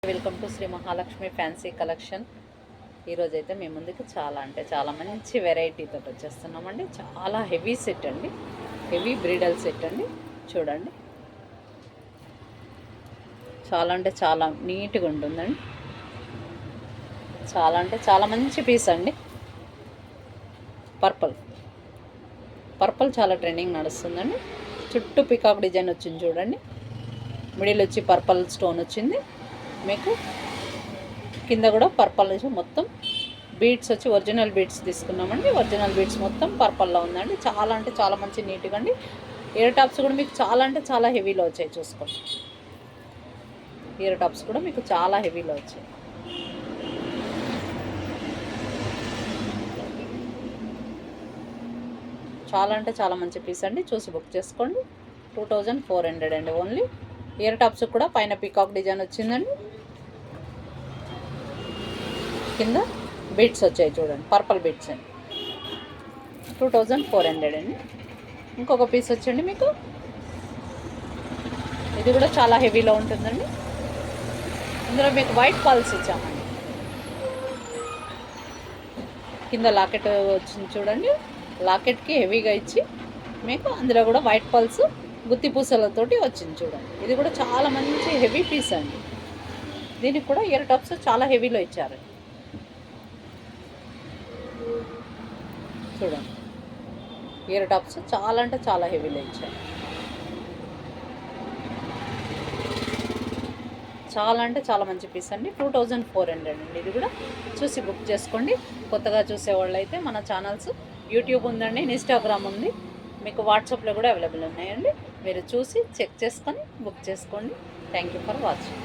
Welcome to Shri Mahalakshmi fancy collection. ఈరోజు అయితే మీ ముందుకు చాలా మంచి వెరైటీతో వచ్చేస్తున్నామండి. చాలా హెవీ సెట్ అండి, హెవీ బ్రీడల్ సెట్ అండి. చూడండి, చాలా నీట్గా ఉంటుందండి. చాలా మంచి పీస్ అండి. పర్పుల్ చాలా ట్రెండింగ్ నడుస్తుందండి. చుట్టూ పికాక్ డిజైన్ వచ్చింది చూడండి. మిడిల్ వచ్చి పర్పుల్ స్టోన్ వచ్చింది. మీకు కింద కూడా పర్పుల్ మొత్తం బీడ్స్ వచ్చి ఒరిజినల్ బీడ్స్ తీసుకున్నామండి. ఒరిజినల్ బీడ్స్ మొత్తం పర్పుల్లో ఉందండి. చాలా మంచి నీట్గా అండి. ఇయర్ టాప్స్ కూడా మీకు చాలా హెవీలో వచ్చాయి. చూసుకోండి, ఇయర్ టాప్స్ కూడా మీకు చాలా హెవీలో వచ్చాయి. చాలా మంచి పీస్ అండి. చూసి బుక్ చేసుకోండి. 2400 అండి ఓన్లీ. ఇయర్ టాప్స్ కూడా పైన పీకాక్ డిజైన్ వచ్చిందండి. కింద బీడ్స్ వచ్చాయి చూడండి, పర్పుల్ బీడ్స్ అండి. 2400 అండి. ఇంకొక పీస్ వచ్చండి మీకు, ఇది కూడా చాలా హెవీలో ఉంటుందండి. ఇందులో మీకు వైట్ పల్స్ ఇచ్చామండి. కింద లాకెట్ వచ్చింది చూడండి. లాకెట్కి హెవీగా ఇచ్చి మీకు అందులో కూడా వైట్ పల్స్ గుత్తి పూసలతోటి వచ్చింది చూడండి. ఇది కూడా చాలా మంచి హెవీ పీస్ అండి. దీనికి కూడా ఇయర్ టాప్స్ చాలా హెవీలో ఇచ్చారు చూడండి. ఇయర్ టాప్స్ చాలా హెవీలో ఇచ్చారు. చాలా మంచి పీస్ అండి. 2400 అండి. ఇది కూడా చూసి బుక్ చేసుకోండి. కొత్తగా చూసేవాళ్ళు అయితే మన ఛానల్స్ యూట్యూబ్ ఉందండి, ఇన్స్టాగ్రామ్ ఉంది, మీకు వాట్సాప్లో కూడా అవైలబుల్ ఉన్నాయండి. మీరు చూసి చెక్ చేసుకొని బుక్ చేసుకోండి. Thank you for watching.